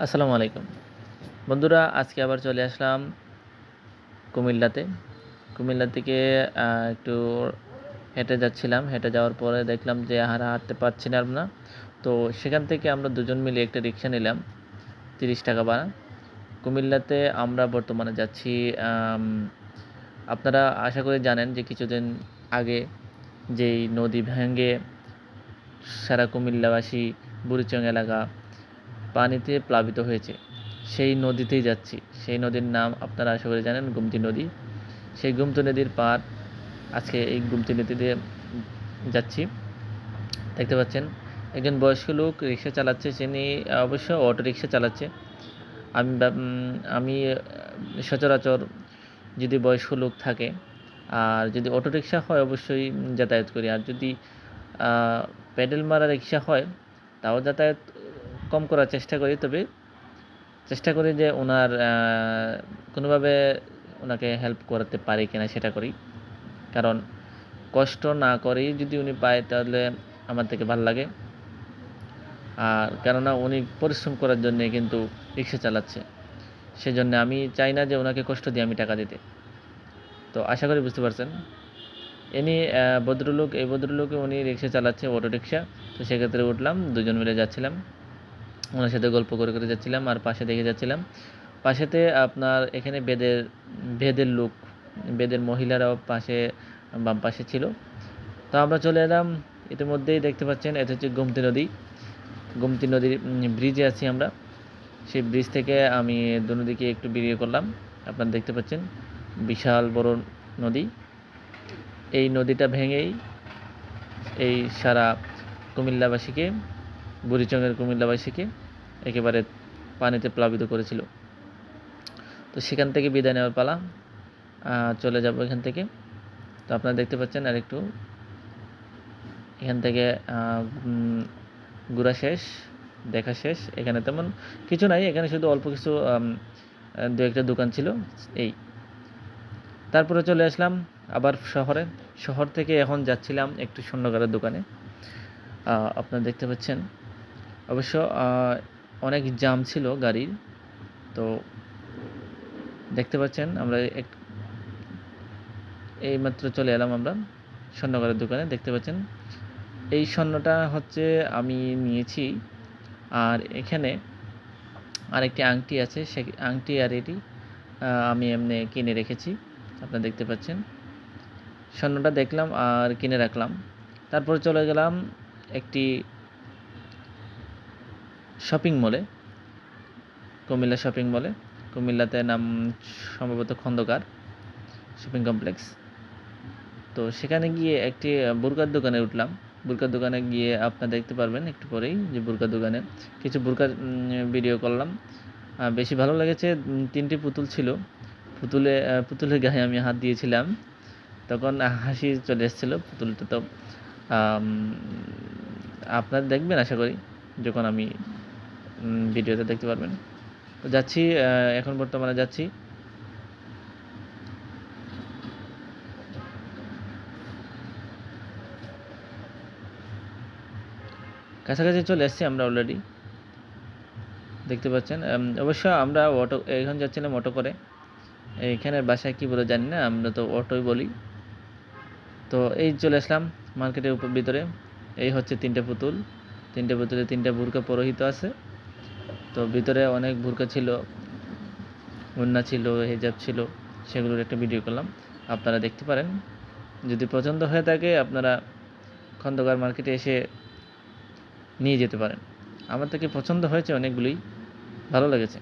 আসসালামু আলাইকুম বন্ধুরা, আজকে আবার চলে আসলাম কুমিল্লাতে। কুমিল্লা থেকে একটু হেঁটে যাচ্ছিলাম। হেঁটে যাওয়ার পরে দেখলাম যে হাঁটতে পারছিলাম না। তো সেখান থেকে আমরা দুজন মিলে একটা রিক্সা নিলাম, 30 টাকা ভাড়া। কুমিল্লাতে আমরা বর্তমানে যাচ্ছি। আপনারা আশা করি জানেন যে কিছুদিন আগে যেই নদী ভেঙে সারা কুমিল্লাবাসী, বুড়িচং এলাকা পানিতে প্লাবিত হয়েছে, সেই নদীতেই যাচ্ছি। সেই নদীর নাম আপনারা আশা করি জানেন, গোমতী নদী। সেই গোমতী নদীর পার আজকে এই গোমতী নদীতে যাচ্ছি। দেখতে পাচ্ছেন একজন বয়স্ক লোক রিক্সা চালাচ্ছে, তিনি অবশ্য অটো রিক্সা চালাচ্ছে। আমি সচরাচর যদি বয়স্ক লোক থাকে আর যদি অটো রিক্সা হয় অবশ্যই যাতায়াত করি, আর যদি প্যাডেল মারা রিক্সা হয় তাও যাতায়াত কম করার চেষ্টা করি। তবে চেষ্টা করি যে ওনার কোনোভাবে ওনাকে হেল্প করাতে পারি কিনা সেটা করি, কারণ কষ্ট না করেই যদি উনি পায় তাহলে আমার থেকে ভালো লাগে। আর কেননা উনি পরিশ্রম করার জন্যে কিন্তু রিক্সা চালাচ্ছে, সেজন্য আমি চাই না যে ওনাকে কষ্ট দিয়ে আমি টাকা দিতে। তো আশা করি বুঝতে পারছেন। ইনি ভদ্রলোক, এই ভদ্রলোকে উনি রিক্সা চালাচ্ছে, অটো রিক্সা। তো সেক্ষেত্রে উঠলাম, দুজন মিলে যাচ্ছিলাম, ওনার সাথে গল্প করে করে যাচ্ছিলাম আর পাশে দেখে যাচ্ছিলাম। পাশেতে আপনার এখানে বেদের লোক, বেদের মহিলারাও পাশে বাম পাশে ছিল। তো আমরা চলে এলাম। ইতিমধ্যেই দেখতে পাচ্ছেন এটা হচ্ছে গোমতী নদী। গোমতী নদীর ব্রিজে আছি আমরা। সেই ব্রিজ থেকে আমি দিকে একটু বেরিয়ে করলাম। আপনারা দেখতে পাচ্ছেন বিশাল বড় নদী। এই নদীটা ভেঙেই এই সারা কুমিল্লাবাসীকে, বুড়িচংয়ের কুমিল্লাবাসীকে একেবারে পানিতে প্লাবিত করেছিল। তো সেখান থেকে বিদায় নেওয়ার পালা, চলে যাব এখান থেকে। তো আপনারা দেখতে পাচ্ছেন আর একটু এখান থেকে ঘোরা শেষ, দেখা শেষ। এখানে তেমন কিছু নাই, এখানে শুধু অল্প কিছু দু একটা দোকান ছিল এই। তারপরে চলে আসলাম আবার শহর থেকে এখন যাচ্ছিলাম একটু স্বর্ণকারের দোকানে। আপনারা দেখতে পাচ্ছেন অবশ্য অনেক জ্যাম ছিল গাড়ির। তো দেখতে পাচ্ছেন আমরা এইমাত্র চলে এলাম আমরা স্বর্ণকারের দোকানে। দেখতে পাচ্ছেন এই স্বর্ণটা হচ্ছে আমি নিয়েছি, আর এখানে আরেকটি আংটি আছে, সে আংটি আর এটি আমি এমনি কিনে রেখেছি। আপনারা দেখতে পাচ্ছেন স্বর্ণটা দেখলাম আর কিনে রাখলাম। তারপর চলে গেলাম একটি শপিং মলে, কুমিল্লা শপিং মলে। কুমিল্লাতে নাম সম্ভবত খন্দকার শপিং কমপ্লেক্স। তো সেখানে গিয়ে একটি বোরকার দোকানে উঠলাম। বোরকার দোকানে গিয়ে আপনারা দেখতে পারবেন একটু পরেই যে বোরকার দোকানে কিছু বোরকার ভিডিও করলাম। বেশি ভালো লেগেছে, 3টি পুতুল ছিল। পুতুলের গায়ে আমি হাত দিয়েছিলাম, তখন হাসি চলে এসেছিলো। পুতুলটা তো আপনারা দেখবেন আশা করি, যখন আমি ভিডিওতে দেখতে পারবেন। তো যাচ্ছি, এখন বর্তমানে যাচ্ছি। কাছাকাছি চলে এসেছি আমরা অলরেডি, দেখতে পাচ্ছেন। অবশ্য আমরা এখন যাচ্ছিলাম অটো করে। এখানে বাসায় কী বলে জানি না, আমরা তো অটোই বলি। তো এই চলে আসলাম মার্কেটের ভিতরে। এই হচ্ছে 3টে পুতুল, 3টে পুতুলে 3টা বোরকা পরহিত আছে। তো ভিতরে অনেক বোরকা ছিল, ওড়না ছিল, হিজাব ছিল, সেগুলোর একটা ভিডিও করলাম। আপনারা দেখতে পারেন, যদি পছন্দ হয়ে থাকে আপনারা খন্দকার মার্কেটে এসে নিয়ে যেতে পারেন। আমার থেকে পছন্দ হয়েছে, অনেকগুলোই ভালো লেগেছে।